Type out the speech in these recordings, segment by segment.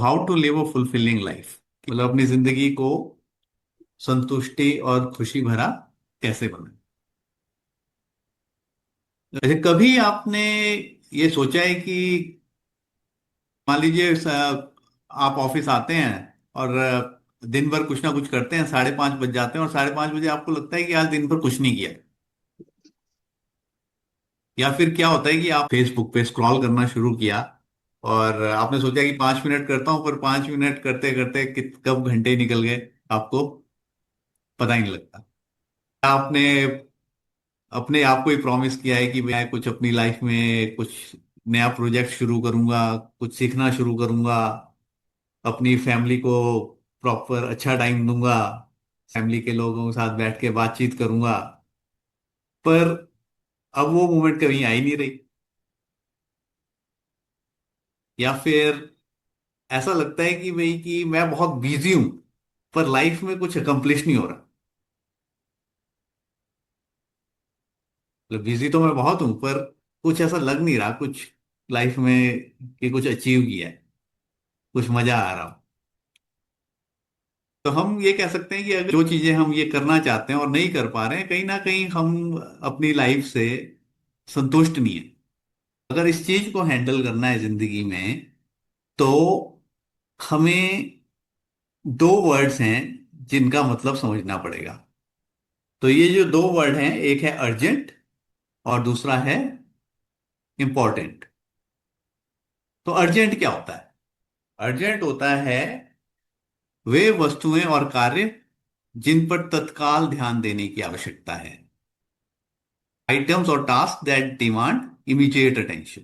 How to live a fulfilling life, मतलब अपनी जिंदगी को संतुष्टि और खुशी भरा कैसे बनाए। अच्छा, कभी आपने ये सोचा है कि मान लीजिए आप ऑफिस आते हैं और दिन भर कुछ ना कुछ करते हैं, 5:30 बज जाते हैं और 5:30 बजे आपको लगता है कि आज दिन भर कुछ नहीं किया। या फिर क्या होता है कि आप फेसबुक पे स्क्रॉल करना शुरू किया और आपने सोचा कि 5 मिनट करता हूं, पर 5 मिनट करते करते कब घंटे निकल गए आपको पता ही नहीं लगता। आपने अपने आप को ही प्रॉमिस किया है कि मैं कुछ अपनी लाइफ में कुछ नया प्रोजेक्ट शुरू करूंगा, कुछ सीखना शुरू करूंगा, अपनी फैमिली को प्रॉपर अच्छा टाइम दूंगा, फैमिली के लोगों के साथ बैठ के बातचीत करूंगा। पर अब वो मोमेंट कहीं आ ही नहीं रही। या फिर ऐसा लगता है कि भाई कि मैं बहुत बिजी हूं पर लाइफ में कुछ अकम्प्लिश नहीं हो रहा। मतलब बिजी तो मैं बहुत हूं पर कुछ ऐसा लग नहीं रहा कुछ लाइफ में कि कुछ अचीव किया है, कुछ मजा आ रहा हो। तो हम ये कह सकते हैं कि अगर जो चीजें हम ये करना चाहते हैं और नहीं कर पा रहे हैं, कहीं ना कहीं हम अपनी लाइफ से संतुष्ट नहीं है। अगर इस चीज को हैंडल करना है जिंदगी में तो हमें दो वर्ड्स हैं जिनका मतलब समझना पड़ेगा। तो ये जो दो वर्ड हैं, एक है अर्जेंट और दूसरा है इंपॉर्टेंट। तो अर्जेंट क्या होता है? अर्जेंट होता है वे वस्तुएं और कार्य जिन पर तत्काल ध्यान देने की आवश्यकता है। आइटम्स और task that demand immediate attention.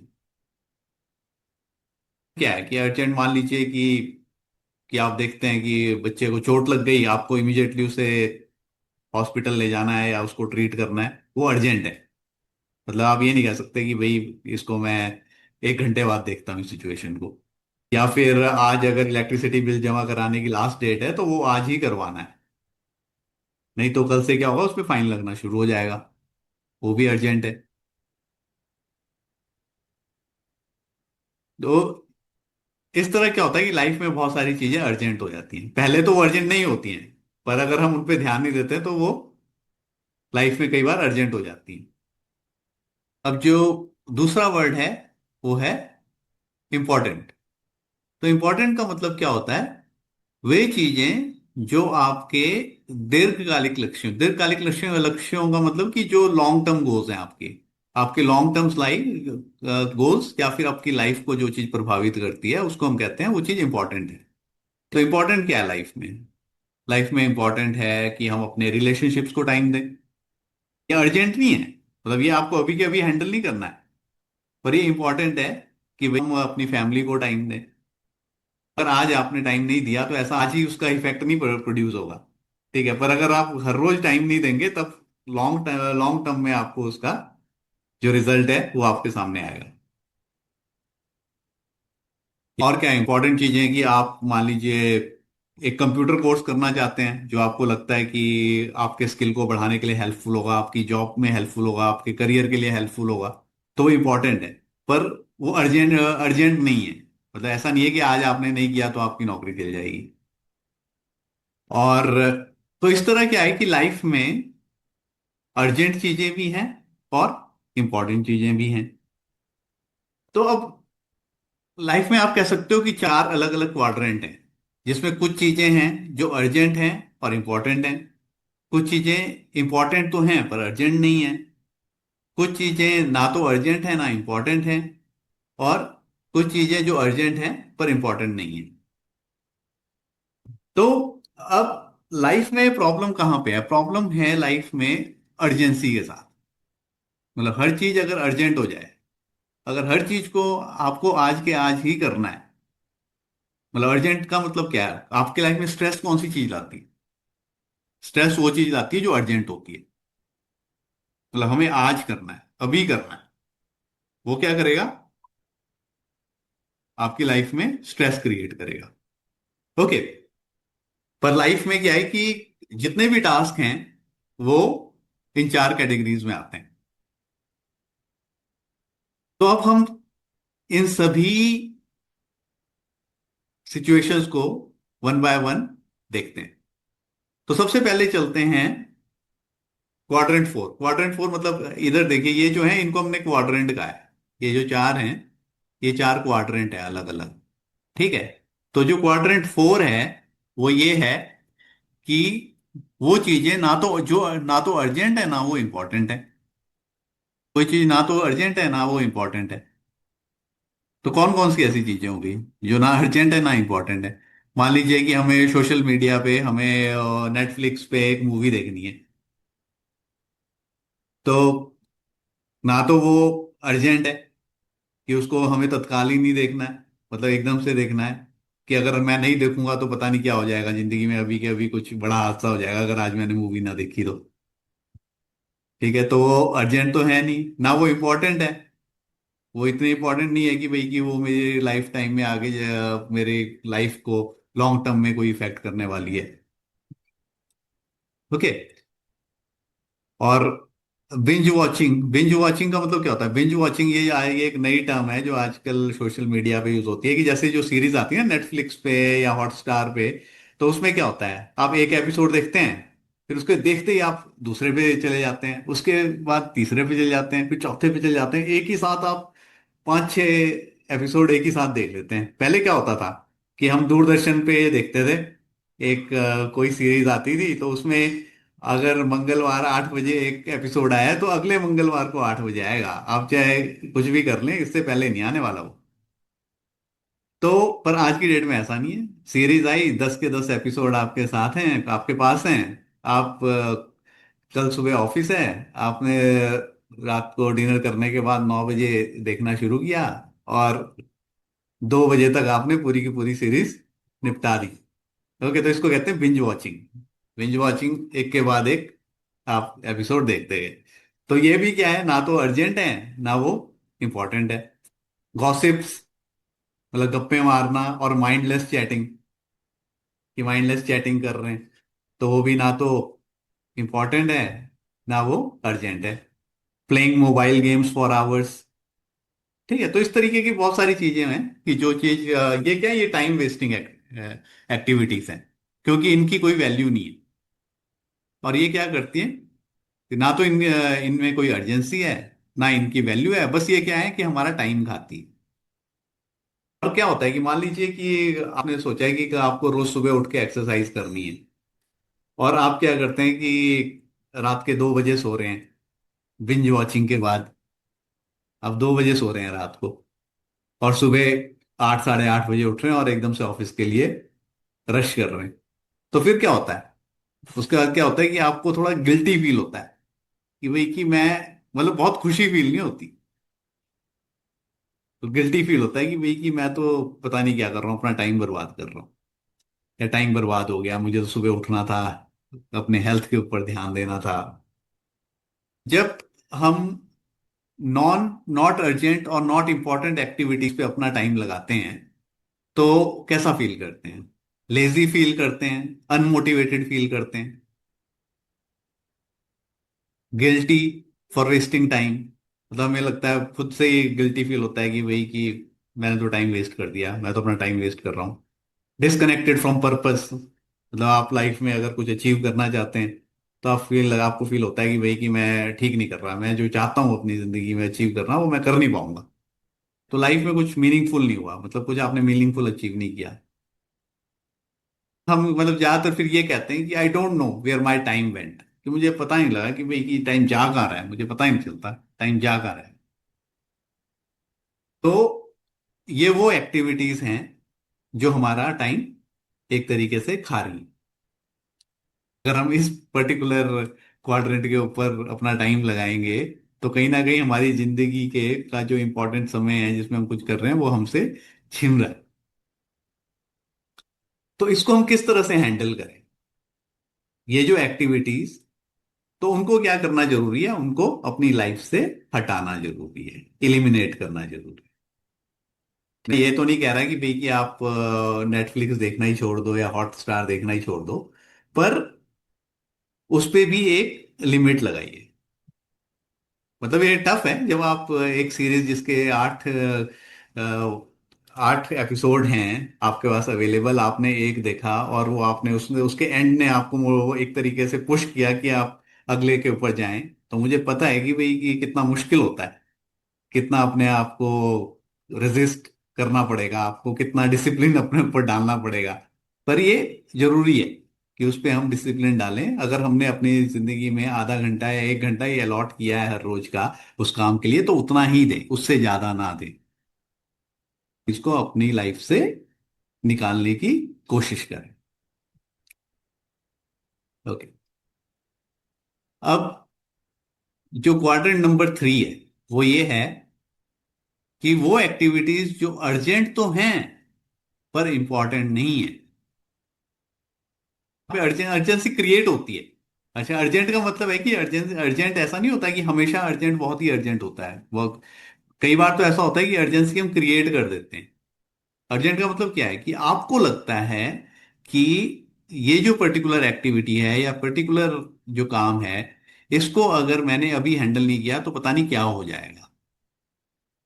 क्या है कि अर्जेंट, मान लीजिए कि आप देखते हैं कि बच्चे को चोट लग गई, आपको इमीडिएटली उसे हॉस्पिटल ले जाना है या उसको ट्रीट करना है, वो अर्जेंट है। मतलब आप ये नहीं कह सकते कि भाई इसको मैं 1 घंटे बाद देखता हूँ इस सिचुएशन को। या फिर आज अगर इलेक्ट्रिसिटी बिल जमा कराने की लास्ट डेट है तो वो आज ही करवाना है, नहीं तो कल से क्या होगा, उस पर फाइन लगना शुरू हो जाएगा। वो भी अर्जेंट है। तो इस तरह क्या होता है कि लाइफ में बहुत सारी चीजें अर्जेंट हो जाती हैं, पहले तो वो अर्जेंट नहीं होती हैं, पर अगर हम उन पे ध्यान नहीं देते तो वो लाइफ में कई बार अर्जेंट हो जाती हैं। अब जो दूसरा वर्ड है वो है इंपॉर्टेंट। तो इंपॉर्टेंट का मतलब क्या होता है? वे चीजें जो आपके दीर्घकालिक लक्ष्यों लक्ष्यों का मतलब कि जो लॉन्ग टर्म गोल्स हैं आपके, आपके लॉन्ग टर्म लाइफ गोल्स, या फिर आपकी लाइफ को जो चीज प्रभावित करती है उसको हम कहते हैं वो चीज इंपॉर्टेंट है। तो इंपॉर्टेंट क्या है लाइफ में? लाइफ में इंपॉर्टेंट है कि हम अपने रिलेशनशिप्स को टाइम दें। ये अर्जेंट नहीं है, मतलब ये आपको अभी के अभी हैंडल नहीं करना है, पर ये इंपॉर्टेंट है कि भाई हम अपनी फैमिली को टाइम दें। अगर आज आपने टाइम नहीं दिया तो ऐसा आज ही उसका इफेक्ट नहीं प्रोड्यूस होगा, ठीक है, पर अगर आप हर रोज टाइम नहीं देंगे तब लॉन्ग टर्म में आपको उसका जो रिजल्ट है वो आपके सामने आएगा। और क्या इंपॉर्टेंट चीजें हैं कि आप मान लीजिए एक कंप्यूटर कोर्स करना चाहते हैं जो आपको लगता है कि आपके स्किल को बढ़ाने के लिए हेल्पफुल होगा, आपकी जॉब में हेल्पफुल होगा, आपके करियर के लिए हेल्पफुल होगा, तो वो इंपॉर्टेंट है। पर वो अर्जेंट अर्जेंट नहीं है। मतलब ऐसा नहीं है कि आज आपने नहीं किया तो आपकी नौकरी चल जाएगी। और तो इस तरह क्या है कि लाइफ में अर्जेंट चीजें भी हैं और इंपॉर्टेंट चीजें भी हैं। तो अब लाइफ में आप कह सकते हो कि चार अलग अलग क्वाड्रेंट हैं, जिसमें कुछ चीजें हैं जो अर्जेंट हैं और इंपॉर्टेंट हैं, कुछ चीजें इंपॉर्टेंट तो हैं पर अर्जेंट नहीं है, कुछ चीजें ना तो अर्जेंट है ना इंपॉर्टेंट हैं, और कुछ चीजें जो अर्जेंट हैं पर इंपॉर्टेंट नहीं है। तो अब लाइफ में प्रॉब्लम कहाँ पे है? प्रॉब्लम है लाइफ में अर्जेंसी के साथ। मतलब हर चीज अगर अर्जेंट हो जाए, अगर हर चीज को आपको आज के आज ही करना है, मतलब अर्जेंट का मतलब क्या है, आपके लाइफ में स्ट्रेस कौन सी चीज लाती है? स्ट्रेस वो चीज लाती है जो अर्जेंट होती है। मतलब हमें आज करना है, अभी करना है, वो क्या करेगा? आपकी लाइफ में स्ट्रेस क्रिएट करेगा। ओके। पर लाइफ में क्या है कि जितने भी टास्क हैं वो इन चार कैटेगरीज में आते हैं। तो अब हम इन सभी सिचुएशंस को वन बाय वन देखते हैं। तो सबसे पहले चलते हैं क्वाड्रेंट फोर। क्वाड्रेंट फोर मतलब इधर देखिए, ये जो है इनको हमने क्वाड्रेंट कहा है। ये जो चार हैं, ये चार क्वाड्रेंट है अलग अलग। ठीक है। तो जो क्वाड्रेंट फोर है वो ये है कि वो चीजें ना तो अर्जेंट है ना वो इंपॉर्टेंट है। कोई चीज ना तो अर्जेंट है ना वो इंपॉर्टेंट है। तो कौन कौन सी ऐसी चीजें होंगी जो ना अर्जेंट है ना इंपॉर्टेंट है? मान लीजिए कि हमें सोशल मीडिया पे, हमें नेटफ्लिक्स पे एक मूवी देखनी है। तो ना तो वो अर्जेंट है कि उसको हमें तत्काल ही नहीं देखना है, मतलब एकदम से देखना है, कि अगर मैं नहीं देखूंगा तो पता नहीं क्या हो जाएगा जिंदगी में, अभी के अभी कुछ बड़ा हादसा हो जाएगा अगर आज मैंने मूवी ना देखी तो। ठीक है, तो वो अर्जेंट तो है नहीं, ना वो इम्पोर्टेंट है। वो इतनी इंपॉर्टेंट नहीं है कि भाई कि वो मेरी लाइफ टाइम में आगे मेरे लाइफ को लॉन्ग टर्म में कोई इफेक्ट करने वाली है। ओके। और बिंज वॉचिंग का मतलब क्या होता है? बिंज वॉचिंग ये एक नई टर्म है जो आजकल सोशल मीडिया पे यूज होती है, कि जैसे जो सीरीज आती है नेटफ्लिक्स पे या हॉटस्टार पे, तो उसमें क्या होता है, आप एक एपिसोड देखते हैं, फिर उसके देखते ही आप दूसरे पे चले जाते हैं, उसके बाद तीसरे पे चले जाते हैं, फिर चौथे पे चले जाते हैं, एक ही साथ आप पांच छह एपिसोड एक ही साथ देख लेते हैं। पहले क्या होता था कि हम दूरदर्शन पे देखते थे, एक कोई सीरीज आती थी तो उसमें अगर मंगलवार 8 बजे एक एपिसोड आया है तो अगले मंगलवार को 8 बजे आएगा, आप चाहे कुछ भी कर लें इससे पहले नहीं आने वाला वो। तो पर आज की डेट में ऐसा नहीं है। सीरीज आई, 10 के 10 एपिसोड आपके साथ हैं, आपके पास हैं। आप कल सुबह ऑफिस है, आपने रात को डिनर करने के बाद 9 बजे देखना शुरू किया, और 2 बजे तक आपने पूरी की पूरी सीरीज निपटा दी। ओके, तो इसको कहते हैं बिंज वॉचिंग। बिंज वॉचिंग, एक के बाद एक आप एपिसोड देखते गए। तो ये भी क्या है, ना तो अर्जेंट है ना वो इंपॉर्टेंट है। गॉसिप्स मतलब गप्पे मारना, और माइंडलेस चैटिंग, कि माइंडलेस चैटिंग कर रहे हैं, तो वो भी ना तो इंपॉर्टेंट है ना वो अर्जेंट है। Playing mobile games for hours. ठीक है, तो इस तरीके की बहुत सारी चीजें हैं कि जो चीज ये क्या है, ये टाइम वेस्टिंग एक्टिविटीज हैं, क्योंकि इनकी कोई वैल्यू नहीं है। और ये क्या करती है कि ना तो इनमें कोई अर्जेंसी है ना इनकी वैल्यू है, बस ये क्या है कि हमारा टाइम खाती है। और क्या होता है कि मान लीजिए कि आपने सोचा है कि आपको रोज सुबह उठ के एक्सरसाइज करनी है, और आप क्या करते हैं कि रात के 2 बजे सो रहे हैं बिंज वॉचिंग के बाद। अब 2 बजे सो रहे हैं रात को, और सुबह 8 साढ़े 8 बजे उठ रहे हैं और एकदम से ऑफिस के लिए रश कर रहे हैं। तो फिर क्या होता है? उसके बाद क्या होता है कि आपको थोड़ा गिल्टी फील होता है कि भाई कि मैं, मतलब बहुत खुशी फील नहीं होती, तो गिल्टी फील होता है कि भाई कि मैं तो पता नहीं क्या कर रहा हूँ, अपना टाइम बर्बाद कर रहा हूँ, या टाइम बर्बाद हो गया, मुझे तो सुबह उठना था, अपने हेल्थ के ऊपर ध्यान देना था। जब हम नॉन नॉट अर्जेंट और नॉट इंपॉर्टेंट एक्टिविटीज पे अपना टाइम लगाते हैं, तो कैसा फील करते हैं? लेजी फील करते हैं, अनमोटिवेटेड फील करते हैं, गिल्टी फॉर वेस्टिंग टाइम, मतलब हमें लगता है खुद से ही गिल्टी फील होता है कि भाई कि मैंने तो टाइम वेस्ट कर दिया, मैं तो अपना टाइम वेस्ट कर रहा हूँ। डिस्कनेक्टेड फ्रॉम पर्पस, मतलब आप लाइफ में अगर कुछ अचीव करना चाहते हैं, तो आपको फील होता है कि भाई कि मैं ठीक नहीं कर रहा, मैं जो चाहता हूँ अपनी जिंदगी में अचीव करना वो मैं कर नहीं पाऊंगा। तो लाइफ में कुछ मीनिंगफुल नहीं हुआ, मतलब कुछ आपने मीनिंगफुल अचीव नहीं किया। हम मतलब ज्यादातर फिर ये कहते हैं कि I don't know where my time went, कि मुझे पता नहीं लगा कि भाई कि टाइम जा कहाँ रहा है, मुझे पता ही नहीं चलता टाइम जा कहाँ रहा है। तो ये वो एक्टिविटीज हैं जो हमारा टाइम एक तरीके से खा रही हैं। अगर हम इस पर्टिकुलर क्वाड्रेंट के ऊपर अपना टाइम लगाएंगे, तो कहीं ना कहीं हमारी जिंदगी के का जो इम्पोर्टेंट समय है जिसमें हम कुछ कर रहे हैं वो हमसे छिन रहा है। तो इसको हम किस तरह से हैंडल करें, ये जो एक्टिविटीज, तो उनको क्या करना जरूरी है, उनको अपनी लाइफ से हटाना जरूरी है, इलिमिनेट करना जरूरी है। मैं ये तो नहीं कह रहा कि भाई कि आप नेटफ्लिक्स देखना ही छोड़ दो या हॉटस्टार देखना ही छोड़ दो, पर उस पे भी एक लिमिट लगाइए। मतलब ये टफ है जब आप एक सीरीज जिसके 8 8 एपिसोड हैं आपके पास अवेलेबल, आपने एक देखा और वो आपने उसने उसके एंड ने आपको वो एक तरीके से पुश किया कि आप अगले के ऊपर जाएं, तो मुझे पता है कि भाई कि कितना मुश्किल होता है, कितना अपने आप को रेजिस्ट करना पड़ेगा, आपको कितना डिसिप्लिन अपने ऊपर डालना पड़ेगा। पर ये जरूरी है कि उस पे हम डिसिप्लिन डालें। अगर हमने अपनी जिंदगी में आधा घंटा या 1 घंटा ही अलॉट किया है हर रोज का उस काम के लिए, तो उतना ही दें, उससे ज्यादा ना दें। इसको अपनी लाइफ से निकालने की कोशिश करें। ओके। अब जो क्वाड्रेंट नंबर 3 है वो ये है कि वो एक्टिविटीज जो अर्जेंट तो हैं पर इंपॉर्टेंट नहीं है, पे अर्जेंसी क्रिएट होती है। अच्छा, अर्जेंट का मतलब है कि अर्जेंट अर्जेंट ऐसा नहीं होता कि हमेशा अर्जेंट बहुत ही अर्जेंट होता है वो। कई बार तो ऐसा होता है कि अर्जेंसी हम क्रिएट कर देते हैं। अर्जेंट का मतलब क्या है कि आपको लगता है कि ये जो पर्टिकुलर एक्टिविटी है या पर्टिकुलर जो काम है, इसको अगर मैंने अभी हैंडल नहीं किया तो पता नहीं क्या हो जाएगा।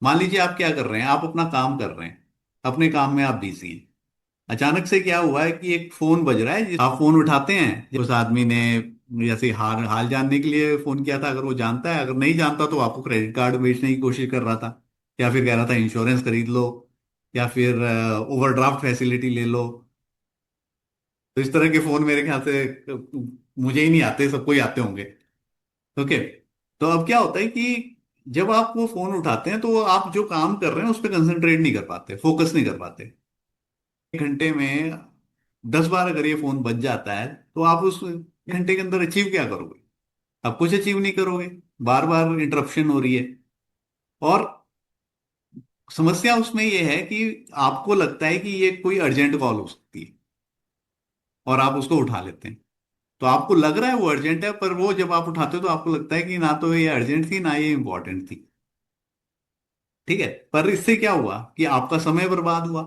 मान लीजिए आप क्या कर रहे हैं, आप अपना काम कर रहे हैं, अपने काम में आप बिजी हैं। अचानक से क्या हुआ है कि एक फोन बज रहा है, आप फोन उठाते हैं, उस आदमी ने जैसे हाल हाल जानने के लिए फोन किया था, अगर वो जानता है, अगर नहीं जानता तो आपको क्रेडिट कार्ड बेचने की कोशिश कर रहा था, या फिर कह रहा था इंश्योरेंस खरीद लो, या फिर ओवरड्राफ्ट फैसिलिटी ले लो। तो इस तरह के फोन मेरे ख्याल से मुझे ही नहीं आते, सबको ही आते होंगे। ओके। तो अब क्या होता है कि जब आप वो फोन उठाते हैं तो आप जो काम कर रहे हैं उस पर कंसंट्रेट नहीं कर पाते, फोकस नहीं कर पाते। 1 घंटे में 10 बार अगर ये फोन बज जाता है तो आप उस घंटे के अंदर अचीव क्या करोगे? आप कुछ अचीव नहीं करोगे, बार बार इंटरप्शन हो रही है। और समस्या उसमें ये है कि आपको लगता है कि ये कोई अर्जेंट कॉल हो सकती है और आप उसको उठा लेते हैं। तो आपको लग रहा है वो अर्जेंट है, पर वो जब आप उठाते हो तो आपको लगता है कि ना तो ये अर्जेंट थी ना ये इंपॉर्टेंट थी। ठीक है, पर इससे क्या हुआ कि आपका समय बर्बाद हुआ।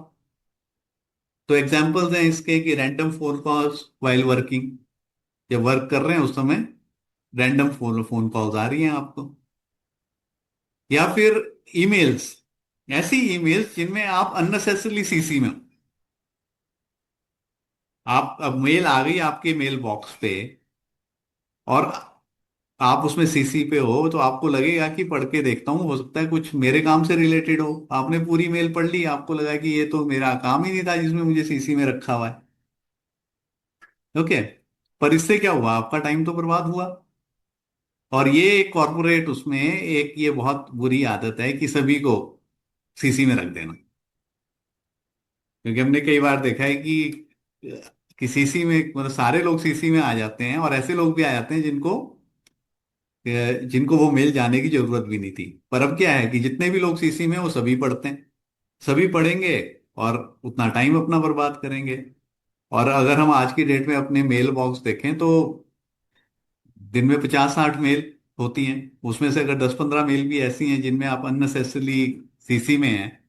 तो एग्जाम्पल्स हैं इसके कि random phone calls while working, जब वर्क कर रहे हैं उस समय रैंडम फोन फोन कॉल्स आ रही हैं आपको। या फिर ईमेल्स, ऐसी ईमेल्स जिनमें आप अननेसेसरली सीसी में हो। आप अब मेल आ गई आपके मेल बॉक्स पे और आप उसमें सीसी पे हो, तो आपको लगेगा कि पढ़ के देखता हूँ, हो सकता है कुछ मेरे काम से रिलेटेड हो। आपने पूरी मेल पढ़ ली, आपको लगा कि ये तो मेरा काम ही नहीं था जिसमें मुझे सीसी में रखा हुआ है। ओके। पर इससे क्या हुआ, आपका टाइम तो बर्बाद हुआ। और ये कॉर्पोरेट उसमें एक ये बहुत बुरी आदत है कि सभी को सीसी में रख देना। क्योंकि हमने कई बार देखा है कि सीसी में मतलब सारे लोग सीसी में आ जाते हैं, और ऐसे लोग भी आ जाते हैं जिनको वो मेल जाने की जरूरत भी नहीं थी। पर अब क्या है कि जितने भी लोग सीसी में हैं, वो सभी पढ़ते हैं, सभी पढ़ेंगे और उतना टाइम अपना बर्बाद करेंगे। और अगर हम आज की डेट में अपने मेल बॉक्स देखें तो दिन में 50-60 मेल होती हैं। उसमें से अगर 10-15 मेल भी ऐसी हैं जिनमें आप अननेसेसरली सीसी में हैं,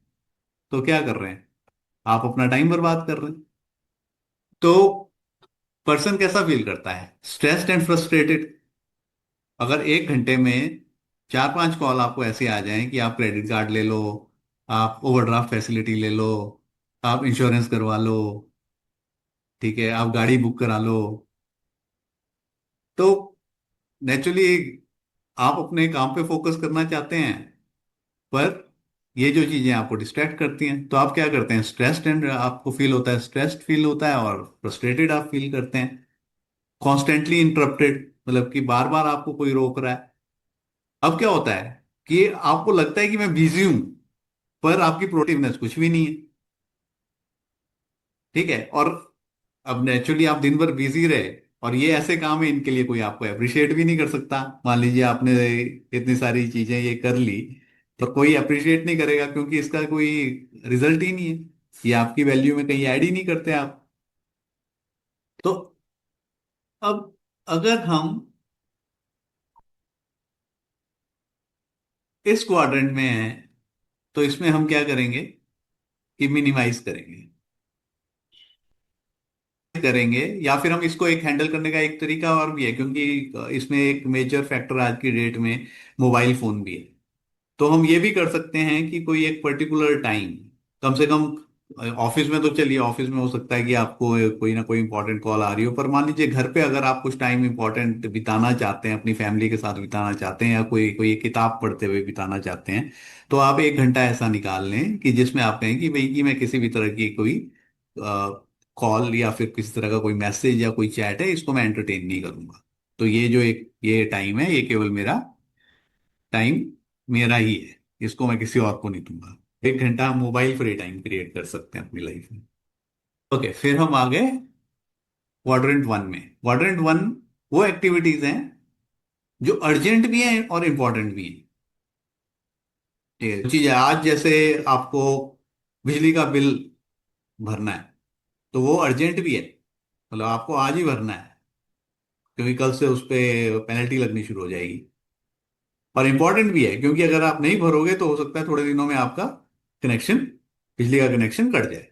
तो क्या कर रहे हैं, आप अपना टाइम बर्बाद कर रहे हैं। तो पर्सन कैसा फील करता है, स्ट्रेस्ड एंड फ्रस्ट्रेटेड। अगर 1 घंटे में 4-5 कॉल आपको ऐसे आ जाएं कि आप क्रेडिट कार्ड ले लो, आप ओवरड्राफ्ट फैसिलिटी ले लो, आप इंश्योरेंस करवा लो, ठीक है, आप गाड़ी बुक करा लो, तो नेचुरली आप अपने काम पे फोकस करना चाहते हैं, पर ये जो चीजें आपको डिस्ट्रैक्ट करती हैं, तो आप क्या करते हैं, स्ट्रेस्ड एंड आपको फील होता है, स्ट्रेस्ड फील होता है और फ्रस्ट्रेटेड आप फील करते हैं। कॉन्स्टेंटली इंटरप्टेड, मतलब कि बार बार आपको कोई रोक रहा है। अब क्या होता है कि आपको लगता है कि मैं बिजी हूं, पर आपकी प्रोडक्टिवनेस कुछ भी नहीं है। ठीक है। और अब नेचुरली आप दिन भर बिजी रहे, और ये ऐसे काम है इनके लिए कोई आपको अप्रिशिएट भी नहीं कर सकता। मान लीजिए आपने इतनी सारी चीजें ये कर ली, तो कोई अप्रिशिएट नहीं करेगा क्योंकि इसका कोई रिजल्ट ही नहीं है, ये आपकी वैल्यू में कहीं ऐड ही नहीं करते आप। तो अब अगर हम इस क्वाड्रेंट में हैं, तो इसमें हम क्या करेंगे कि मिनिमाइज करेंगे, करेंगे। या फिर हम इसको एक हैंडल करने का एक तरीका और भी है, क्योंकि इसमें एक मेजर फैक्टर आज की डेट में मोबाइल फोन भी है। तो हम ये भी कर सकते हैं कि कोई एक पर्टिकुलर टाइम, कम से कम ऑफिस में तो चलिए, ऑफिस में हो सकता है कि आपको कोई ना कोई इंपॉर्टेंट कॉल आ रही हो, पर मान लीजिए घर पे अगर आप कुछ टाइम इंपॉर्टेंट बिताना चाहते हैं, अपनी फैमिली के साथ बिताना चाहते हैं, या कोई कोई एक किताब पढ़ते हुए बिताना चाहते हैं, तो आप 1 घंटा ऐसा निकाल लें कि जिसमें आप कहें कि भाई कि मैं किसी भी तरह की कोई कॉल या फिर किसी तरह का कोई मैसेज या कोई चैट है, इसको मैं एंटरटेन नहीं करूंगा। तो ये जो एक ये टाइम है, ये केवल मेरा टाइम मेरा ही है, इसको मैं किसी और को नहीं दूंगा। 1 घंटा हम मोबाइल फ्री टाइम क्रिएट कर सकते हैं अपनी लाइफ में। ओके, फिर हम आ गए क्वाड्रेंट वन में। क्वाड्रेंट वन वो एक्टिविटीज हैं जो अर्जेंट भी हैं और इंपॉर्टेंट भी हैं। ये चीज है, आज जैसे आपको बिजली का बिल भरना है, तो वो अर्जेंट भी है, मतलब आपको आज ही भरना है, क्योंकि कल से उस पर पेनल्टी लगनी शुरू हो जाएगी। और इंपॉर्टेंट भी है, क्योंकि अगर आप नहीं भरोगे तो हो सकता है थोड़े दिनों में आपका कनेक्शन, बिजली का कनेक्शन कट जाए।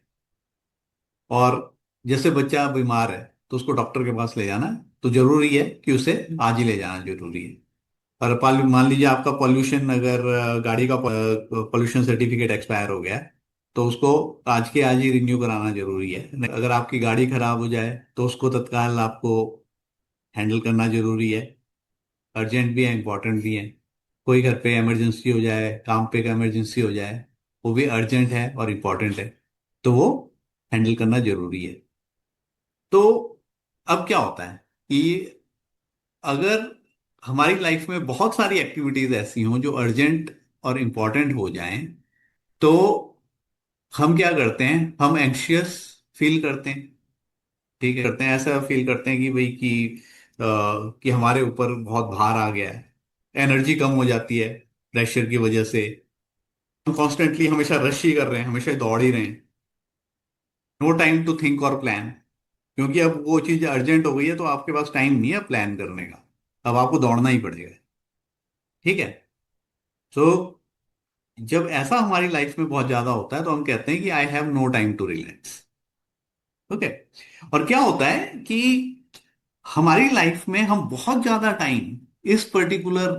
और जैसे बच्चा बीमार है तो उसको डॉक्टर के पास ले जाना है, तो जरूरी है कि उसे आज ही ले जाना जरूरी है। और मान लीजिए आपका पॉल्यूशन, अगर गाड़ी का पॉल्यूशन सर्टिफिकेट एक्सपायर हो गया है, तो उसको आज के आज ही रिन्यू कराना जरूरी है। अगर आपकी गाड़ी खराब हो जाए तो उसको तत्काल आपको हैंडल करना जरूरी है, अर्जेंट भी है, इंपॉर्टेंट भी है। कोई घर पे इमरजेंसी हो जाए, काम पे का इमरजेंसी हो जाए, वो भी अर्जेंट है और इम्पॉर्टेंट है, तो वो हैंडल करना जरूरी है। तो अब क्या होता है कि अगर हमारी लाइफ में बहुत सारी एक्टिविटीज ऐसी हों जो अर्जेंट और इम्पॉर्टेंट हो जाएं, तो हम क्या करते हैं, हम एंग्शियस फील करते हैं। ठीक है, करते हैं, ऐसा फील करते हैं कि भाई कि हमारे ऊपर बहुत भार आ गया है, एनर्जी कम हो जाती है प्रेशर की वजह से। हम कॉन्स्टेंटली हमेशा रश ही कर रहे हैं, हमेशा दौड़ ही रहे हैं, नो टाइम टू थिंक और प्लान। क्योंकि अब वो चीज अर्जेंट हो गई है, तो आपके पास टाइम नहीं है प्लान करने का, अब आपको दौड़ना ही पड़ेगा। ठीक है। तो जब ऐसा हमारी लाइफ में बहुत ज्यादा होता है, तो हम कहते हैं कि I have no time to relax. Okay. और क्या होता है कि हमारी लाइफ में हम बहुत ज्यादा टाइम इस पर्टिकुलर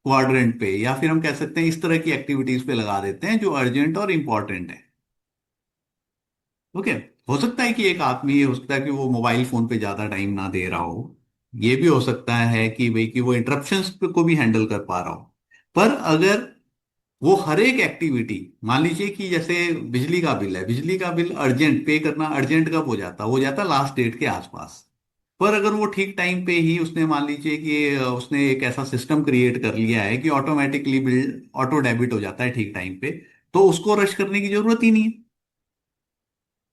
क्वाड्रेंट पे, या फिर हम कह सकते हैं इस तरह की एक्टिविटीज पे लगा देते हैं जो अर्जेंट और इंपॉर्टेंट है। ओके। हो सकता है कि एक आदमी, ये हो सकता है कि वो मोबाइल फोन पे ज्यादा टाइम ना दे रहा हो, ये भी हो सकता है कि भाई कि वो इंटरप्शंस को भी हैंडल कर पा रहा हो। पर अगर वो हर एक एक्टिविटी, मान लीजिए कि जैसे बिजली का बिल है, बिजली का बिल अर्जेंट पे करना, अर्जेंट कब हो जाता लास्ट डेट के आसपास। पर अगर वो ठीक टाइम पे ही उसने, मान लीजिए कि उसने एक ऐसा सिस्टम क्रिएट कर लिया है कि ऑटोमेटिकली बिल ऑटो डेबिट हो जाता है ठीक टाइम पे, तो उसको रश करने की जरूरत ही नहीं है।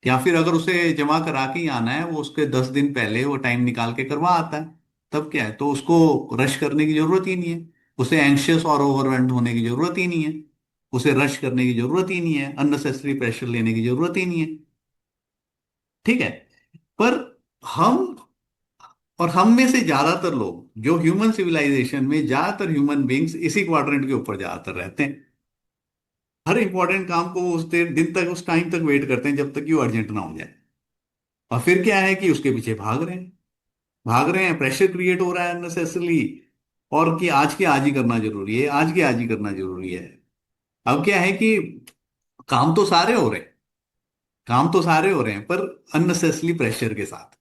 या फिर अगर उसे जमा करा के ही आना है, वो उसके 10 दिन पहले वो टाइम निकाल के करवा आता है, तब क्या है, तो उसको रश करने की जरूरत ही नहीं है, उसे एंग्शियस और ओवरवेल्म्ड होने की जरूरत ही नहीं है, उसे रश करने की जरूरत ही नहीं है, अननेसेसरी प्रेशर लेने की जरूरत ही नहीं है। ठीक है। पर हम, और हम में से ज्यादातर लोग जो ह्यूमन सिविलाइजेशन में, ज्यादातर ह्यूमन बींग्स इसी क्वाड्रेंट के ऊपर ज्यादातर रहते हैं। हर इंपॉर्टेंट काम को वो उस दिन तक, उस टाइम तक वेट करते हैं जब तक कि वो अर्जेंट ना हो जाए। और फिर क्या है कि उसके पीछे भाग रहे हैं, भाग रहे हैं, प्रेशर क्रिएट हो रहा है अननेसेसरली, और कि आज के आज ही करना जरूरी है, आज के आज ही करना जरूरी है। अब क्या है कि काम तो सारे हो रहे हैं, काम तो सारे हो रहे हैं, पर अननेसेसरली प्रेशर के साथ।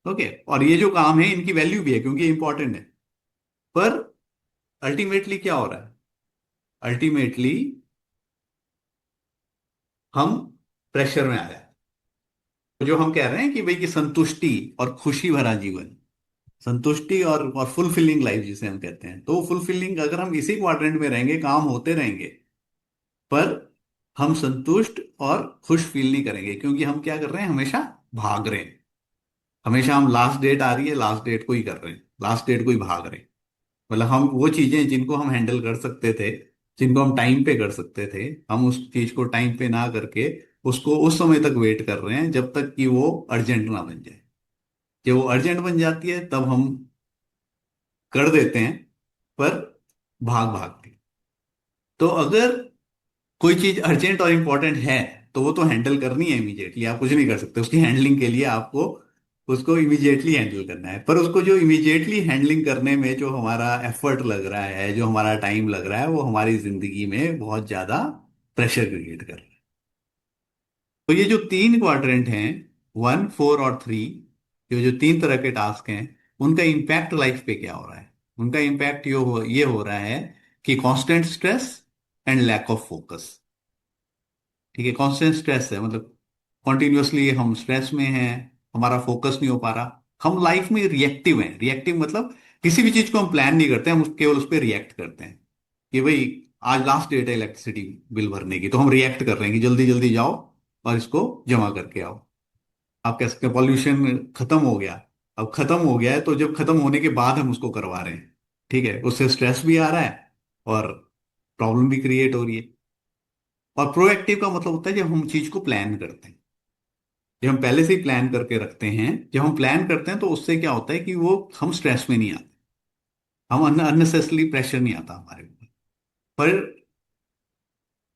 ओके। और ये जो काम है इनकी वैल्यू भी है क्योंकि इंपॉर्टेंट है, पर अल्टीमेटली क्या हो रहा है, अल्टीमेटली हम प्रेशर में आ रहे हैं। तो जो हम कह रहे हैं कि भाई कि संतुष्टि और खुशी भरा जीवन, संतुष्टि और फुलफिलिंग लाइफ जिसे हम कहते हैं, तो फुलफिलिंग, अगर हम इसी क्वाड्रेंट में रहेंगे, काम होते रहेंगे, पर हम संतुष्ट और खुश फील नहीं करेंगे, क्योंकि हम क्या कर रहे हैं, हमेशा भाग रहे हैं। हमेशा हम लास्ट डेट आ रही है, लास्ट डेट को ही कर रहे हैं, लास्ट डेट को ही भाग रहे हैं। मतलब हम वो चीजें जिनको हम हैंडल कर सकते थे, जिनको हम टाइम पे कर सकते थे, हम उस चीज को टाइम पे ना करके उसको उस समय तक वेट कर रहे हैं जब तक कि वो अर्जेंट ना बन जाए। जब वो अर्जेंट बन जाती है तब हम कर देते हैं, पर भाग भाग के। तो अगर कोई चीज अर्जेंट और इम्पोर्टेंट है, तो वो तो हैंडल करनी है इमीडिएटली, आप कुछ नहीं कर सकते उसकी हैंडलिंग के लिए, आपको उसको इमीडिएटली हैंडल करना है। पर उसको जो इमीडिएटली हैंडलिंग करने में जो हमारा एफर्ट लग रहा है, जो हमारा टाइम लग रहा है, वो हमारी जिंदगी में बहुत ज्यादा प्रेशर क्रिएट कर रहा है। तो ये जो तीन क्वाड्रेंट हैं, 1, 4 और 3, ये जो तीन तरह के टास्क हैं, उनका इम्पैक्ट लाइफ पे क्या हो रहा है? उनका इम्पैक्ट ये हो रहा है कि constant stress and lack of focus. ठीक है, कांस्टेंट स्ट्रेस है मतलब कॉन्टिन्यूअसली हम स्ट्रेस में हैं, हमारा फोकस नहीं हो पा रहा। हम लाइफ में रिएक्टिव हैं। रिएक्टिव मतलब किसी भी चीज को हम प्लान नहीं करते, हम केवल उस पर रिएक्ट करते हैं कि भाई आज लास्ट डेट है इलेक्ट्रिसिटी बिल भरने की, तो हम रिएक्ट कर रहे हैं कि जल्दी जल्दी जाओ और इसको जमा करके आओ। आप कह सकते हैं पॉल्यूशन खत्म हो गया। अब खत्म हो गया है तो जब खत्म होने के बाद हम उसको करवा रहे हैं, ठीक है, उससे स्ट्रेस भी आ रहा है और प्रॉब्लम भी क्रिएट हो रही है। और प्रोएक्टिव का मतलब होता है जब हम चीज को प्लान करते हैं, जब हम पहले से ही प्लान करके रखते हैं। जब हम प्लान करते हैं तो उससे क्या होता है कि वो हम स्ट्रेस में नहीं आते, हम अननेसेसरली प्रेशर नहीं आता हमारे ऊपर। पर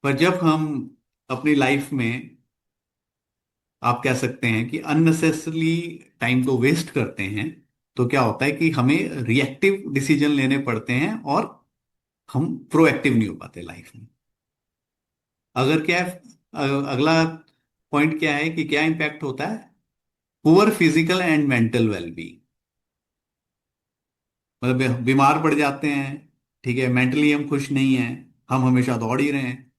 पर जब हम अपनी लाइफ में, आप कह सकते हैं कि अननेसेसरली टाइम को वेस्ट करते हैं, तो क्या होता है कि हमें रिएक्टिव डिसीजन लेने पड़ते हैं और हम प्रोएक्टिव नहीं हो पाते लाइफ में। अगर क्या है, अगला पॉइंट क्या है कि क्या इंपैक्ट होता है? Poor physical and mental wellbeing. मतलब बीमार पड़ जाते हैं, ठीक है, मेंटली हम खुश नहीं हैं, हम हमेशा दौड़ ही रहे हैं,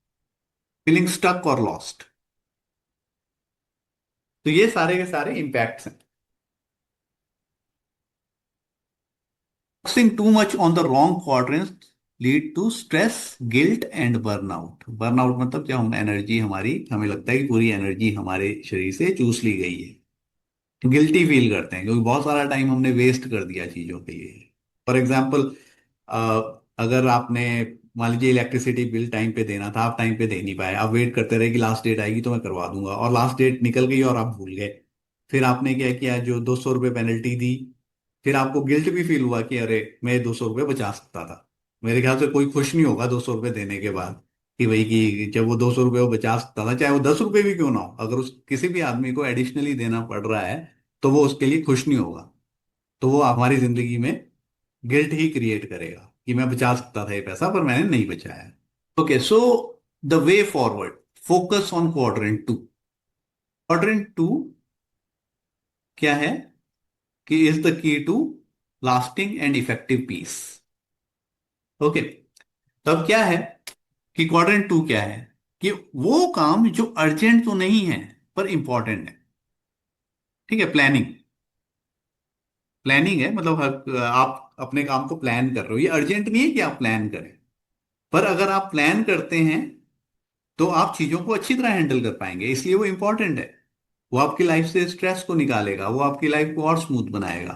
फीलिंग स्टक और लॉस्ट। तो ये सारे के सारे इंपैक्ट्स हैं। Focusing too much on the wrong quadrants lead to stress, guilt and burnout. Burnout मतलब जब हम एनर्जी, हमारी हमें लगता है कि पूरी एनर्जी हमारे शरीर से चूस ली गई है, गिल्टी फील करते हैं क्योंकि बहुत सारा टाइम हमने वेस्ट कर दिया चीजों के लिए। फॉर एग्जाम्पल, अगर आपने, मान लीजिए इलेक्ट्रिसिटी बिल टाइम पे देना था, आप टाइम पे दे नहीं पाए, आप वेट करते रहे कि लास्ट डेट आएगी तो मैं करवा दूंगा, और लास्ट डेट निकल गई और आप भूल गए। फिर आपने क्या किया, जो 200 रुपये पेनल्टी दी, फिर आपको गिल्ट भी फील हुआ कि अरे मैं 200 रुपये बचा सकता था। मेरे ख्याल से कोई खुश नहीं होगा 200 रुपये देने के बाद, कि भाई कि जब वो 200 रुपये वो बचा सकता था, चाहे वो 10 रुपये भी क्यों ना हो, अगर उस किसी भी आदमी को एडिशनली देना पड़ रहा है तो वो उसके लिए खुश नहीं होगा। तो वो हमारी जिंदगी में गिल्ट ही क्रिएट करेगा कि मैं बचा सकता था ये पैसा पर मैंने नहीं बचाया। Okay, so the way forward, focus on quadrant 2। Quadrant 2 क्या है कि is the key to lasting and effective peace. Okay, तब क्या है कि क्वाड्रेंट 2 क्या है कि वो काम जो अर्जेंट तो नहीं है पर इंपॉर्टेंट है। ठीक है, प्लानिंग। प्लानिंग है मतलब आप अपने काम को प्लान कर रहे हो, ये अर्जेंट नहीं है कि आप प्लान करें, पर अगर आप प्लान करते हैं तो आप चीजों को अच्छी तरह हैंडल कर पाएंगे, इसलिए वो इंपॉर्टेंट है। वो आपकी लाइफ से स्ट्रेस को निकालेगा, वो आपकी लाइफ को और स्मूथ बनाएगा।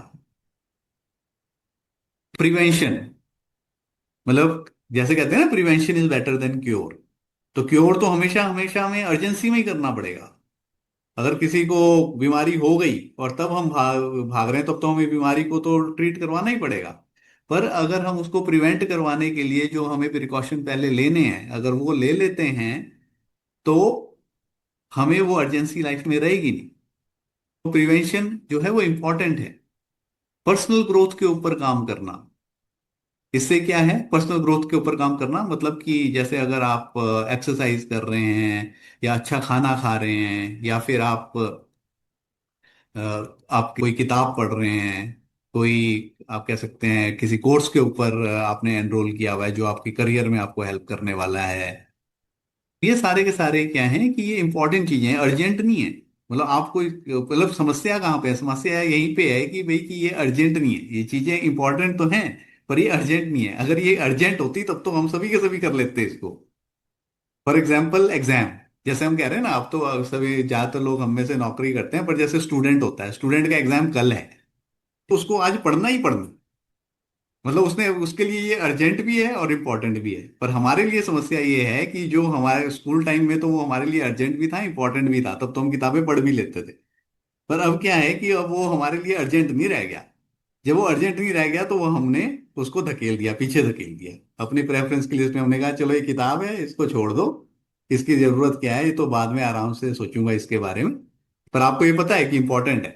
प्रिवेंशन मतलब जैसे कहते हैं ना, prevention is better than cure. तो क्योर तो हमेशा हमेशा हमें अर्जेंसी में ही करना पड़ेगा। अगर किसी को बीमारी हो गई और तब हम भाग रहे हैं, तब तो हमें बीमारी को तो ट्रीट करवाना ही पड़ेगा। पर अगर हम उसको प्रिवेंट करवाने के लिए जो हमें प्रिकॉशन पहले लेने हैं, अगर वो ले लेते हैं, तो हमें वो अर्जेंसी लाइफ में रहेगी नहीं। तो प्रिवेंशन जो है वो इंपॉर्टेंट है। पर्सनल ग्रोथ के ऊपर काम करना, इससे क्या है, पर्सनल ग्रोथ के ऊपर काम करना मतलब कि जैसे अगर आप एक्सरसाइज कर रहे हैं या अच्छा खाना खा रहे हैं या फिर आप कोई किताब पढ़ रहे हैं, कोई, आप कह सकते हैं किसी कोर्स के ऊपर आपने एनरोल किया हुआ है जो आपके करियर में आपको हेल्प करने वाला है। ये सारे के सारे क्या हैं कि ये इंपॉर्टेंट चीजें हैं, अर्जेंट नहीं है। मतलब आपको मतलब समस्या कहाँ पे है? समस्या यहीं पे है कि भाई कि ये अर्जेंट नहीं है, ये चीजें इंपॉर्टेंट तो हैं पर ये अर्जेंट नहीं है। अगर ये अर्जेंट होती तब तो हम सभी के सभी कर लेते इसको। फॉर एग्जाम्पल एग्जाम, जैसे हम कह रहे हैं ना, अब तो सभी ज्यादातर लोग हम में से नौकरी करते हैं, पर जैसे स्टूडेंट होता है, स्टूडेंट का एग्जाम कल है, तो उसको आज पढ़ना ही पढ़ना, मतलब उसने उसके लिए ये अर्जेंट भी है और इम्पोर्टेंट भी है। पर हमारे लिए समस्या ये है कि जो हमारे स्कूल टाइम में तो वो हमारे लिए अर्जेंट भी था, इम्पोर्टेंट भी था, तब तो हम किताबें पढ़ भी लेते थे। पर अब क्या है कि अब वो हमारे लिए अर्जेंट नहीं रह गया। जब वो अर्जेंट नहीं रह गया तो वो हमने उसको धकेल दिया, पीछे धकेल दिया अपनी प्रेफरेंस की लिस्ट में। हमने कहा चलो ये किताब है, इसको छोड़ दो, इसकी जरूरत क्या है, ये तो बाद में आराम से सोचूंगा इसके बारे में। पर आपको ये पता है कि इंपॉर्टेंट है,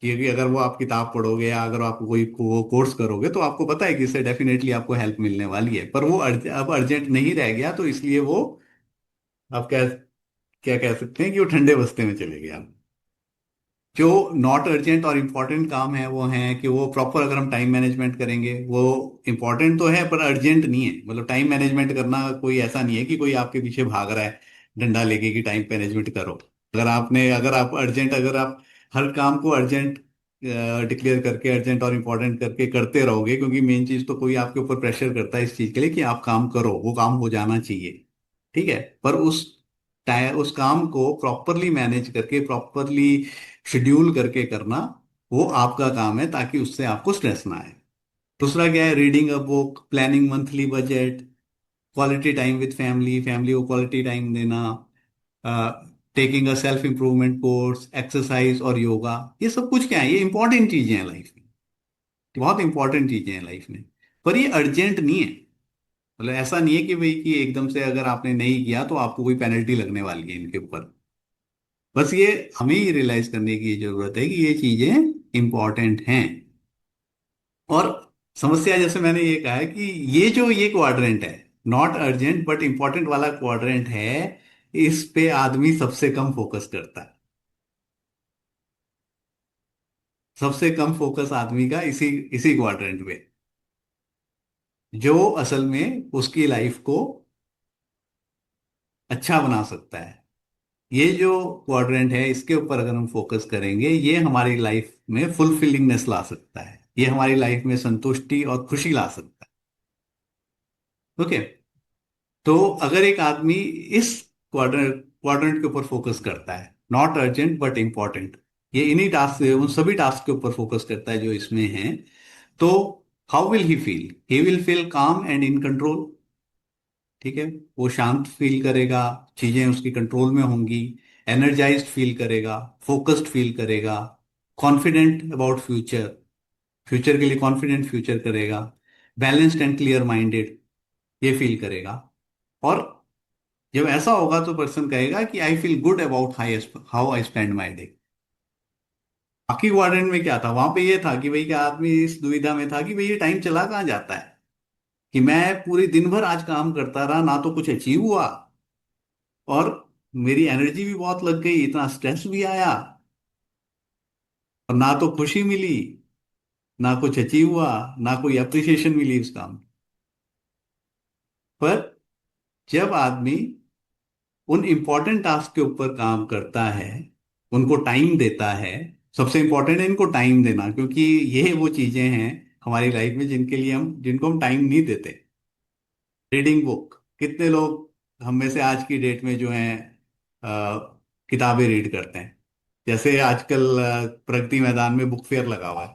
क्योंकि अगर वो आप किताब पढ़ोगे या अगर आप कोई वो कोर्स करोगे तो आपको पता है कि इससे डेफिनेटली आपको हेल्प मिलने वाली है, पर वो अब अर्जेंट नहीं रह गया तो इसलिए वो आप क्या क्या कह सकते हैं कि वो ठंडे बस्ते में चले गए आप। जो नॉट अर्जेंट और इम्पोर्टेंट काम है वो है कि वो प्रॉपर अगर हम टाइम मैनेजमेंट करेंगे, वो इम्पोर्टेंट तो है पर अर्जेंट नहीं है। मतलब टाइम मैनेजमेंट करना कोई ऐसा नहीं है कि कोई आपके पीछे भाग रहा है डंडा लेके कि टाइम मैनेजमेंट करो। अगर आप अर्जेंट, अगर आप हर काम को अर्जेंट डिक्लेयर करके, अर्जेंट और इम्पोर्टेंट करके करते रहोगे, क्योंकि मेन चीज तो कोई आपके ऊपर प्रेशर करता है इस चीज के लिए कि आप काम करो, वो काम हो जाना चाहिए। ठीक है। पर उस काम को प्रॉपरली मैनेज करके, प्रॉपरली शेड्यूल करके करना, वो आपका काम है, ताकि उससे आपको स्ट्रेस ना आए। दूसरा क्या है? Reading a book, planning monthly budget, quality time with family, family को क्वालिटी टाइम देना, taking a self improvement course, exercise और योगा। ये सब कुछ क्या है? ये इंपॉर्टेंट चीजें हैं लाइफ में, बहुत इंपॉर्टेंट चीजें हैं लाइफ में। पर ये अर्जेंट नहीं है। मतलब ऐसा नहीं है कि भाई कि एकदम से अगर आपने नहीं किया तो आपको कोई पेनल्टी लगने वाली है इनके ऊपर। बस ये हमें ही रियलाइज करने की जरूरत है कि ये चीजें इंपॉर्टेंट हैं। और समस्या, जैसे मैंने ये कहा है कि ये क्वाड्रेंट है, नॉट अर्जेंट बट इंपॉर्टेंट वाला क्वाड्रेंट है, इस पे आदमी सबसे कम फोकस करता है। सबसे कम फोकस आदमी का इसी इसी क्वाड्रेंट पे, जो असल में उसकी लाइफ को अच्छा बना सकता है। ये जो क्वाड्रेंट है, इसके ऊपर अगर हम फोकस करेंगे, ये हमारी लाइफ में फुलफिलिंगनेस ला सकता है, ये हमारी लाइफ में संतुष्टि और खुशी ला सकता है। ओके। तो अगर एक आदमी इस क्वाड्रेंट क्वाड्रेंट के ऊपर फोकस करता है, नॉट अर्जेंट बट इंपॉर्टेंट, ये इन्हीं टास्क, उन सभी टास्क के ऊपर फोकस करता है जो इसमें हैं, तो how will he will feel काम एंड इन कंट्रोल। ठीक है। वो शांत फील करेगा, चीजें उसकी कंट्रोल में होंगी, एनर्जाइज्ड फील करेगा, फोकस्ड फील करेगा, कॉन्फिडेंट अबाउट फ्यूचर, फ्यूचर के लिए कॉन्फिडेंट फ्यूचर करेगा, बैलेंस्ड एंड क्लियर माइंडेड, ये फील करेगा। और जब ऐसा होगा तो पर्सन कहेगा कि I feel good about how I spend my day. बाकी क्वाड्रेंट में क्या था? वहां पे ये था कि भाई क्या आदमी इस दुविधा में था कि भाई ये टाइम चला कहाँ जाता है, कि मैं पूरी दिन भर आज काम करता रहा, ना तो कुछ अचीव हुआ, और मेरी एनर्जी भी बहुत लग गई, इतना स्ट्रेस भी आया, और ना तो खुशी मिली, ना कुछ अचीव हुआ, ना कोई अप्रिसिएशन मिली उस काम की। पर जब आदमी उन इंपॉर्टेंट टास्क के ऊपर काम करता है, उनको टाइम देता है, सबसे इंपॉर्टेंट है इनको टाइम देना, क्योंकि ये वो चीजें हैं हमारी लाइफ में जिनको हम टाइम नहीं देते। रीडिंग बुक, कितने लोग हम में से आज की डेट में जो हैं किताबें रीड करते हैं? जैसे आजकल प्रगति मैदान में बुक फेयर लगा हुआ है।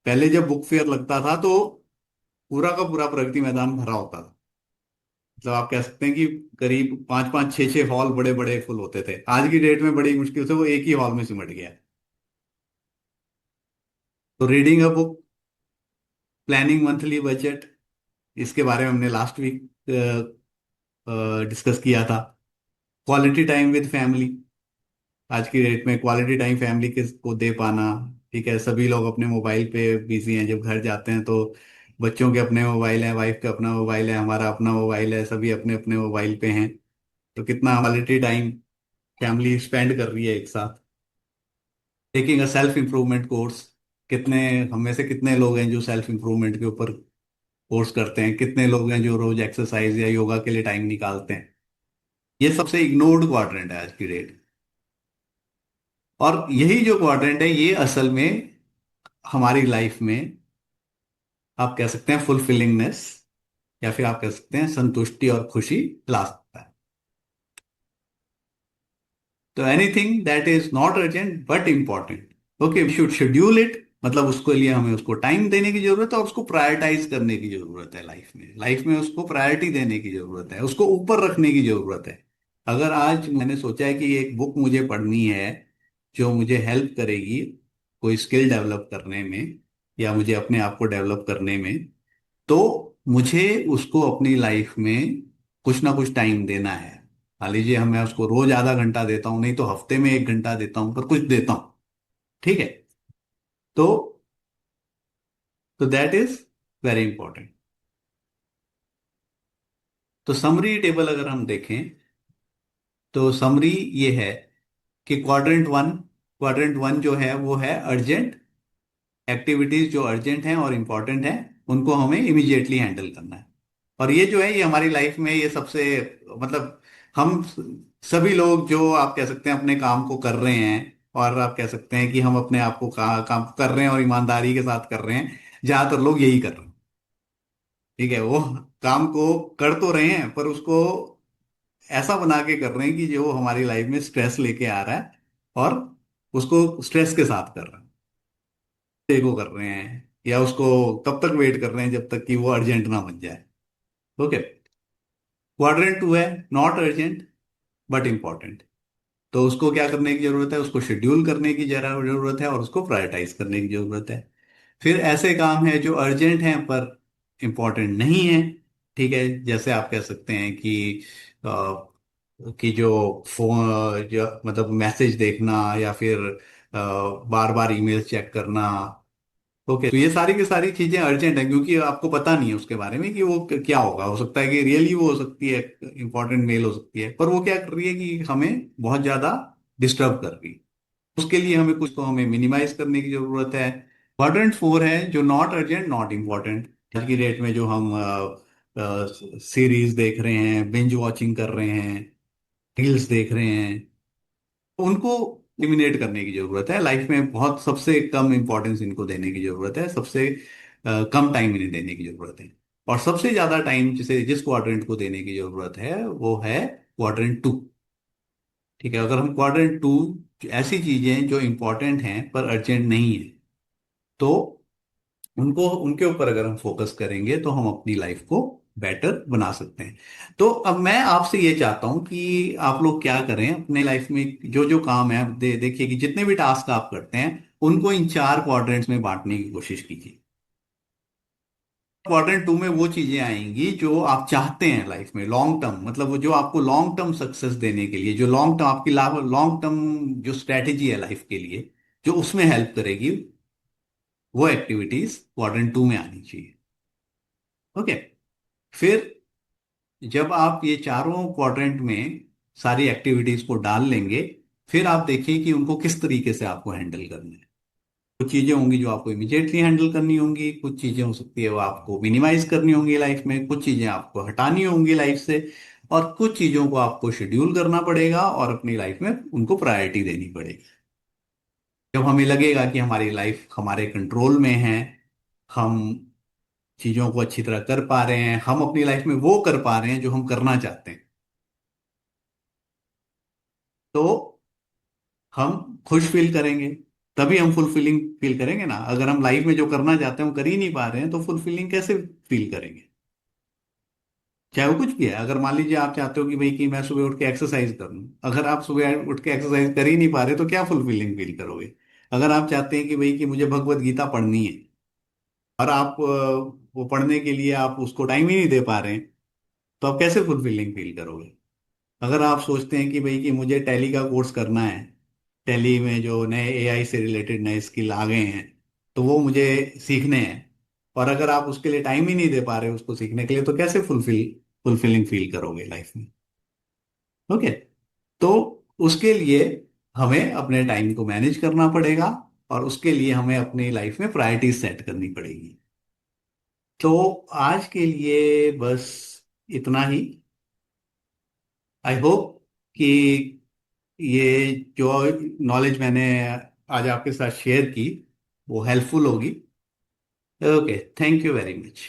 पहले जब बुक फेयर लगता था तो पूरा का पूरा प्रगति मैदान भरा होता था। मतलब आप कह सकते हैं कि करीब पांच पांच छह छह हॉल बड़े बड़े फुल होते थे। आज की डेट में बड़ी मुश्किल से वो एक ही हॉल में सिमट गया है। तो reading a book, planning monthly budget, इसके बारे में हमने लास्ट वीक डिस्कस किया था। क्वालिटी टाइम विद फैमिली, आज की डेट में क्वालिटी टाइम फैमिली के को दे पाना। ठीक है। सभी लोग अपने मोबाइल पे बिजी हैं, जब घर जाते हैं तो बच्चों के अपने मोबाइल हैं, वाइफ का अपना मोबाइल है, हमारा अपना मोबाइल है, सभी अपने अपने मोबाइल पे हैं। तो कितना क्वालिटी टाइम फैमिली स्पेंड कर रही है एक साथ। Taking a self improvement course, कितने हम में से कितने लोग हैं जो सेल्फ इंप्रूवमेंट के ऊपर कोर्स करते हैं? कितने लोग हैं जो रोज एक्सरसाइज या योगा के लिए टाइम निकालते हैं? ये सबसे इग्नोर्ड क्वाड्रेंट है आज की डेट। और यही जो क्वाड्रेंट है, ये असल में हमारी लाइफ में, आप कह सकते हैं फुलफिलिंगनेस, या फिर आप कह सकते हैं संतुष्टि और खुशी ला सकता है। तो anything that is not urgent but important, okay, we should schedule it. मतलब उसके लिए हमें उसको टाइम देने की जरूरत है, और उसको प्रायोरिटाइज करने की जरूरत है। लाइफ में उसको प्रायोरिटी देने की जरूरत है, उसको ऊपर रखने की जरूरत है। अगर आज मैंने सोचा है कि एक बुक मुझे पढ़नी है जो मुझे हेल्प करेगी कोई स्किल डेवलप करने में, या मुझे अपने आप को डेवलप करने में, तो मुझे उसको अपनी लाइफ में कुछ ना कुछ टाइम देना है। मान लीजिए हम मैं उसको रोज आधा घंटा देता हूँ, नहीं तो हफ्ते में 1 घंटा देता हूँ, पर कुछ देता हूँ। ठीक है। तो दैट इज वेरी इंपॉर्टेंट। तो समरी टेबल अगर हम देखें, तो समरी ये है कि क्वाड्रेंट वन जो है वो है अर्जेंट एक्टिविटीज, जो अर्जेंट हैं और इम्पोर्टेंट हैं, उनको हमें इमिजिएटली हैंडल करना है। और ये जो है ये हमारी लाइफ में ये सबसे, मतलब हम सभी लोग जो आप कह सकते हैं अपने काम को कर रहे हैं, और आप कह सकते हैं कि हम अपने आप को काम कर रहे हैं और ईमानदारी के साथ कर रहे हैं, ज्यादातर लोग यही कर रहे हैं। ठीक है, वो काम को कर तो रहे हैं पर उसको ऐसा बना के कर रहे हैं कि जो हमारी लाइफ में स्ट्रेस लेके आ रहा है, और उसको स्ट्रेस के साथ कर रहे हैं, को कर रहे हैं, या उसको तब तक वेट कर रहे हैं जब तक कि वो अर्जेंट ना बन जाए। ओके। क्वाड्रेंट टू है नॉट अर्जेंट बट इंपॉर्टेंट। तो उसको क्या करने की जरूरत है, उसको शेड्यूल करने की जरूरत है और उसको प्रायोरिटाइज करने की जरूरत है। फिर ऐसे काम है जो अर्जेंट हैं पर इंपॉर्टेंट नहीं है। ठीक है, जैसे आप कह सकते हैं कि जो फोन, जो मतलब मैसेज देखना, या फिर बार बार ईमेल चेक करना। ओके, तो ये सारी की सारी चीजें अर्जेंट है क्योंकि आपको पता नहीं है उसके बारे में कि वो क्या होगा, हो सकता है कि रियली वो हो सकती है, इंपॉर्टेंट मेल हो सकती है, पर वो क्या कर रही है कि हमें बहुत ज्यादा डिस्टर्ब कर रही है। उसके लिए हमें कुछ को हमें मिनिमाइज करने की जरूरत है। क्वाड्रेंट फोर है जो नॉट अर्जेंट नॉट इम्पॉर्टेंट। आज की डेट में जो हम सीरीज देख रहे हैं, बिंज वॉचिंग कर रहे हैं, रील्स देख रहे हैं, उनको एलिमिनेट करने की जरूरत है। लाइफ में बहुत सबसे कम इंपॉर्टेंस इनको देने की जरूरत है, सबसे कम टाइम इन्हें देने की जरूरत है। और सबसे ज्यादा टाइम जिसे जिस क्वाड्रेंट को देने की जरूरत है वो है क्वाड्रेंट टू। ठीक है, अगर हम क्वाड्रेंट टू, ऐसी चीजें जो इंपॉर्टेंट हैं पर अर्जेंट नहीं है, तो उनको उनके ऊपर अगर हम फोकस करेंगे तो हम अपनी लाइफ को बेटर बना सकते हैं। तो अब मैं आपसे ये चाहता हूं कि आप लोग क्या करें अपने लाइफ में, जो जो काम है देखिए कि जितने भी टास्क आप करते हैं उनको इन चार क्वाड्रेंट्स में बांटने की कोशिश कीजिए। क्वाड्रेंट टू में वो चीजें आएंगी जो आप चाहते हैं लाइफ में लॉन्ग टर्म, मतलब वो जो आपको लॉन्ग टर्म सक्सेस देने के लिए, जो लॉन्ग टर्म आपकी लॉन्ग टर्म जो स्ट्रेटेजी है लाइफ के लिए, जो उसमें हेल्प करेगी, वो एक्टिविटीज क्वाड्रेंट टू में आनी चाहिए। ओके। फिर जब आप ये चारों क्वाड्रेंट में सारी एक्टिविटीज को डाल लेंगे, फिर आप देखिए कि उनको किस तरीके से आपको हैंडल करना है। कुछ चीजें होंगी जो आपको इमिडिएटली हैंडल करनी होंगी, कुछ चीजें हो सकती है वो आपको मिनिमाइज करनी होंगी लाइफ में, कुछ चीजें आपको हटानी होंगी लाइफ से, और कुछ चीजों को आपको शेड्यूल करना पड़ेगा और अपनी लाइफ में उनको प्रायोरिटी देनी पड़ेगी। जब हमें लगेगा कि हमारी लाइफ हमारे कंट्रोल में है, हम चीजों को अच्छी तरह कर पा रहे हैं, हम अपनी लाइफ में वो कर पा रहे हैं जो हम करना चाहते हैं, तो हम खुश फील करेंगे। तभी हम फुलफिलिंग फील करेंगे ना। अगर हम लाइफ में जो करना चाहते हैं वो कर ही नहीं पा रहे हैं तो फुलफिलिंग कैसे फील करेंगे? चाहे वो कुछ भी है। अगर मान लीजिए आप चाहते हो कि भाई कि मैं सुबह उठ के एक्सरसाइज करूं, अगर आप सुबह उठ के एक्सरसाइज कर ही नहीं पा रहे तो क्या फुलफिलिंग फील करोगे? अगर आप चाहते हैं कि भाई कि मुझे भगवत गीता पढ़नी है, और आप वो पढ़ने के लिए आप उसको टाइम ही नहीं दे पा रहे हैं, तो आप कैसे फुलफिलिंग फील करोगे? अगर आप सोचते हैं कि भाई कि मुझे टैली का कोर्स करना है, टैली में जो नए एआई से रिलेटेड नए स्किल आ गए हैं, तो वो मुझे सीखने हैं, और अगर आप उसके लिए टाइम ही नहीं दे पा रहे उसको सीखने के लिए, तो कैसे फुलफिलिंग फील करोगे लाइफ में? ओके। तो उसके लिए हमें अपने टाइम को मैनेज करना पड़ेगा, और उसके लिए हमें अपनी लाइफ में प्रायोरिटीज सेट करनी पड़ेगी। तो आज के लिए बस इतना ही। आई होप कि ये जो नॉलेज मैंने आज आपके साथ शेयर की वो हेल्पफुल होगी। Okay, thank you very much.